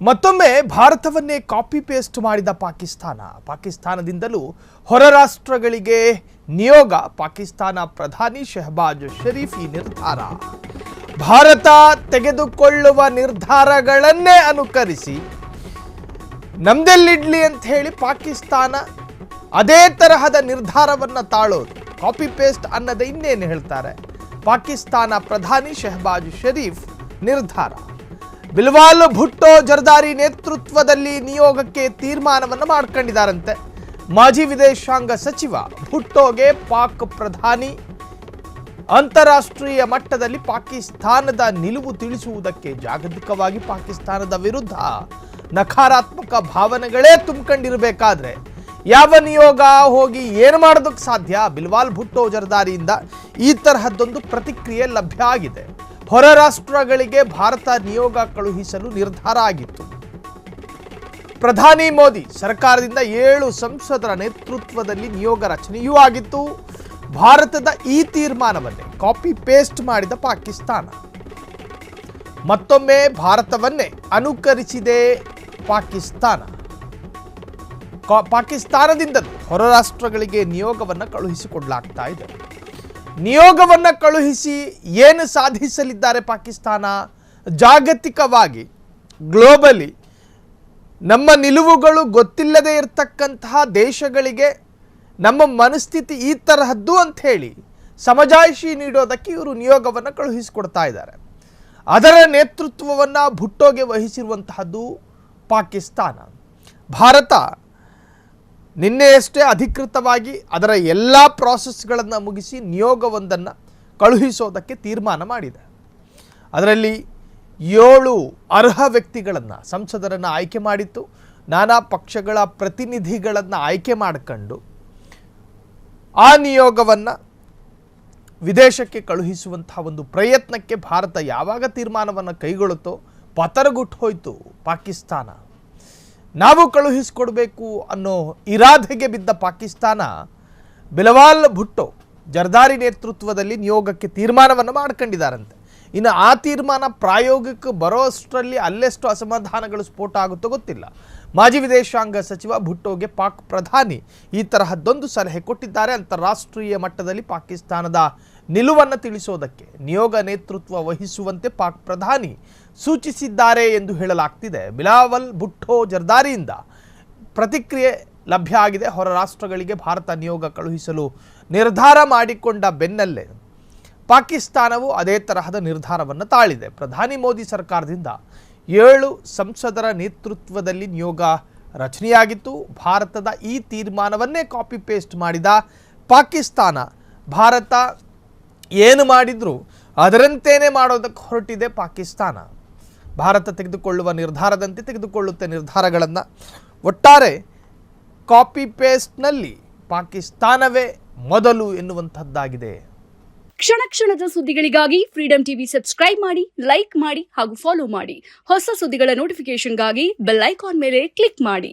ಮತ್ತೊಮ್ಮೆ ಭಾರತವನ್ನೇ copy paste ಮಾಡಿದ ಪಾಕಿಸ್ತಾನದಿಂದಲೂ ಹೊರ ರಾಷ್ಟ್ರಗಳಿಗೆ ನಿಯೋಗ. ಪಾಕಿಸ್ತಾನ ಪ್ರಧಾನಿ ಶಹಬಾಜ್ ಶರೀಫ್ ಈ ನಿರ್ಧಾರ. ಭಾರತ ತೆಗೆದುಕೊಳ್ಳುವ ನಿರ್ಧಾರಗಳನ್ನೇ ಅನುಕರಿಸಿ ನಮ್ದೆಲ್ಲಿಡ್ಲಿ ಅಂತ ಹೇಳಿ ಪಾಕಿಸ್ತಾನ ಅದೇ ತರಹದ ನಿರ್ಧಾರವನ್ನು ತಾಳೋದು. ಕಾಪಿ ಪೇಸ್ಟ್ ಅನ್ನದೇ ಇನ್ನೇನು ಹೇಳ್ತಾರೆ. ಪಾಕಿಸ್ತಾನ ಪ್ರಧಾನಿ ಶಹಬಾಜ್ ಶರೀಫ್ ನಿರ್ಧಾರ. ಬಿಲ್ವಾಲ್ ಭುಟ್ಟೋ ಜರ್ದಾರಿ ನೇತೃತ್ವದಲ್ಲಿ ನಿಯೋಗಕ್ಕೆ ತೀರ್ಮಾನವನ್ನು ಮಾಡ್ಕೊಂಡಿದ್ದಾರಂತೆ. ಮಾಜಿ ವಿದೇಶಾಂಗ ಸಚಿವ ಭುಟ್ಟೋಗೆ ಪಾಕ್ ಪ್ರಧಾನಿ ಅಂತಾರಾಷ್ಟ್ರೀಯ ಮಟ್ಟದಲ್ಲಿ ಪಾಕಿಸ್ತಾನದ ನಿಲುವು ತಿಳಿಸುವುದಕ್ಕೆ ಜಾಗತಿಕವಾಗಿ ಪಾಕಿಸ್ತಾನದ ವಿರುದ್ಧ ನಕಾರಾತ್ಮಕ ಭಾವನೆಗಳೇ ತುಂಬಿಕೊಂಡಿರಬೇಕಾದ್ರೆ ಯಾವ ನಿಯೋಗ ಹೋಗಿ ಏನು ಮಾಡೋದಕ್ಕೆ ಸಾಧ್ಯ? ಬಿಲ್ವಾಲ್ ಭುಟ್ಟೋ ಜರ್ದಾರಿಯಿಂದ ಈ ತರಹದ್ದೊಂದು ಪ್ರತಿಕ್ರಿಯೆ ಲಭ್ಯ ಆಗಿದೆ. ಹೊರ ರಾಷ್ಟ್ರಗಳಿಗೆ ಭಾರತ ನಿಯೋಗ ಕಳುಹಿಸಲು ನಿರ್ಧಾರ ಆಗಿತ್ತು. ಪ್ರಧಾನಿ ಮೋದಿ ಸರ್ಕಾರದಿಂದ 7 ಸಂಸದರ ನೇತೃತ್ವದಲ್ಲಿ ನಿಯೋಗ ರಚನೆಯೂ ಆಗಿತ್ತು. ಭಾರತದ ಈ ತೀರ್ಮಾನವನ್ನೇ ಕಾಪಿ ಪೇಸ್ಟ್ ಮಾಡಿದ ಪಾಕಿಸ್ತಾನ ಮತ್ತೊಮ್ಮೆ ಭಾರತವನ್ನೇ ಅನುಕರಿಸಿದೆ. ಪಾಕಿಸ್ತಾನದಿಂದಲೂ ಹೊರ ರಾಷ್ಟ್ರಗಳಿಗೆ ನಿಯೋಗವನ್ನು ಕಳುಹಿಸಿಕೊಡಲಾಗ್ತಾ ಇದೆ. ನಿಯೋಗವನ್ನು ಕಳುಹಿಸಿ ಏನು ಸಾಧಿಸಲಿದ್ದಾರೆ ಪಾಕಿಸ್ತಾನ? ಜಾಗತಿಕವಾಗಿ ಗ್ಲೋಬಲಿ ನಮ್ಮ ನಿಲುವುಗಳು ಗೊತ್ತಿಲ್ಲದೆ ಇರತಕ್ಕಂತಹ ದೇಶಗಳಿಗೆ ನಮ್ಮ ಮನಸ್ಥಿತಿ ಈ ತರಹದ್ದು ಅಂತ ಹೇಳಿ ಸಮಜಾಯಿಷಿ ನೀಡೋದಕ್ಕೆ ಇವರು ನಿಯೋಗವನ್ನು ಕಳುಹಿಸಿಕೊಡ್ತಾ ಇದ್ದಾರೆ. ಅದರ ನೇತೃತ್ವವನ್ನು ಭುಟ್ಟೋಗೆ ವಹಿಸಿರುವಂತಹದ್ದು ಪಾಕಿಸ್ತಾನ. ಭಾರತ ನಿನ್ನೆಯಷ್ಟೇ ಅಧಿಕೃತವಾಗಿ ಅದರ ಎಲ್ಲ ಪ್ರಾಸೆಸ್ಗಳನ್ನು ಮುಗಿಸಿ ನಿಯೋಗವೊಂದನ್ನು ಕಳುಹಿಸೋದಕ್ಕೆ ತೀರ್ಮಾನ ಮಾಡಿದೆ. ಅದರಲ್ಲಿ 7 ಅರ್ಹ ವ್ಯಕ್ತಿಗಳನ್ನು ಸಂಸದರನ್ನು ಆಯ್ಕೆ ಮಾಡಿತ್ತು. ನಾನಾ ಪಕ್ಷಗಳ ಪ್ರತಿನಿಧಿಗಳನ್ನು ಆಯ್ಕೆ ಮಾಡಿಕೊಂಡು ಆ ನಿಯೋಗವನ್ನು ವಿದೇಶಕ್ಕೆ ಕಳುಹಿಸುವಂತಹ ಒಂದು ಪ್ರಯತ್ನಕ್ಕೆ ಭಾರತ ಯಾವಾಗ ತೀರ್ಮಾನವನ್ನು ಕೈಗೊಳ್ಳುತ್ತೋ ಪತರಗುಟ್ಟು ಹೋಯಿತು ಪಾಕಿಸ್ತಾನ. ನಾವು ಕಳುಹಿಸಿಕೊಡ್ಬೇಕು ಅನ್ನೋ ಇರಾದೆಗೆ ಬಿದ್ದ ಪಾಕಿಸ್ತಾನ ಬಿಲ್ವಾಲ್ ಭುಟ್ಟೋ ಜರ್ದಾರಿ ನೇತೃತ್ವದಲ್ಲಿ ನಿಯೋಗಕ್ಕೆ ತೀರ್ಮಾನವನ್ನು ಮಾಡ್ಕೊಂಡಿದ್ದಾರಂತೆ. ಇನ್ನು ಆ ತೀರ್ಮಾನ ಪ್ರಾಯೋಗಿಕ ಬರೋ ಅಷ್ಟರಲ್ಲಿ ಅಲ್ಲೆಷ್ಟು ಅಸಮಾಧಾನಗಳು ಸ್ಫೋಟ ಆಗುತ್ತೋ ಗೊತ್ತಿಲ್ಲ. ಮಾಜಿ ವಿದೇಶಾಂಗ ಸಚಿವ ಭುಟ್ಟೋಗೆ ಪಾಕ್ ಪ್ರಧಾನಿ ಈ ತರಹದ್ದೊಂದು ಸಲಹೆ ಕೊಟ್ಟಿದ್ದಾರೆ. ಅಂತಾರಾಷ್ಟ್ರೀಯ ಮಟ್ಟದಲ್ಲಿ ಪಾಕಿಸ್ತಾನದ ನಿಲುವನ್ನು ತಿಳಿಸೋದಕ್ಕೆ ನಿಯೋಗ ನೇತೃತ್ವ ವಹಿಸುವಂತೆ ಪಾಕ್ ಪ್ರಧಾನಿ ಸೂಚಿಸಿದ್ದಾರೆ ಎಂದು ಹೇಳಲಾಗ್ತಿದೆ. ಬಿಲ್ವಾಲ್ ಭುಟ್ಟೋ ಜರ್ದಾರಿಯಿಂದ ಪ್ರತಿಕ್ರಿಯೆ ಲಭ್ಯ ಆಗಿದೆ. ಹೊರ ರಾಷ್ಟ್ರಗಳಿಗೆ ಭಾರತ ನಿಯೋಗ ಕಳುಹಿಸಲು ನಿರ್ಧಾರ ಮಾಡಿಕೊಂಡ ಬೆನ್ನಲ್ಲೇ ಪಾಕಿಸ್ತಾನವು ಅದೇ ತರಹದ ನಿರ್ಧಾರವನ್ನು ತಾಳಿದೆ. ಪ್ರಧಾನಿ ಮೋದಿ ಸರ್ಕಾರದಿಂದ 7 ಸಂಸದರ ನೇತೃತ್ವದಲ್ಲಿ ನಿಯೋಗ ರಚನೆಯಾಗಿತ್ತು. ಭಾರತದ ಈ ತೀರ್ಮಾನವನ್ನೇ ಕಾಪಿ ಪೇಸ್ಟ್ ಮಾಡಿದ ಪಾಕಿಸ್ತಾನ ಭಾರತ ಏನು ಮಾಡಿದ್ರು ಅದರಂತೆಯೇ ಮಾಡೋದಕ್ಕೆ ಹೊರಟಿದೆ ಪಾಕಿಸ್ತಾನ. ಭಾರತ ತೆಗೆದುಕೊಳ್ಳುವ ನಿರ್ಧಾರದಂತೆ ತೆಗೆದುಕೊಳ್ಳುತ್ತೆ ನಿರ್ಧಾರಗಳನ್ನು. ಒಟ್ಟಾರೆ ಕಾಪಿ ಪೇಸ್ಟ್ನಲ್ಲಿ ಪಾಕಿಸ್ತಾನವೇ ಮೊದಲು ಎನ್ನುವಂಥದ್ದಾಗಿದೆ. ಕ್ಷಣ ಕ್ಷಣದ ಸುದ್ದಿಗಳಿಗಾಗಿ ಫ್ರೀಡಂ ಟಿವಿ ಸಬ್ಸ್ಕ್ರೈಬ್ ಮಾಡಿ, ಲೈಕ್ ಮಾಡಿ ಹಾಗೂ ಫಾಲೋ ಮಾಡಿ. ಹೊಸ ಸುದ್ದಿಗಳ ನೋಟಿಫಿಕೇಶನ್ಗಾಗಿ ಬೆಲ್ ಐಕಾನ್ ಮೇಲೆ ಕ್ಲಿಕ್ ಮಾಡಿ.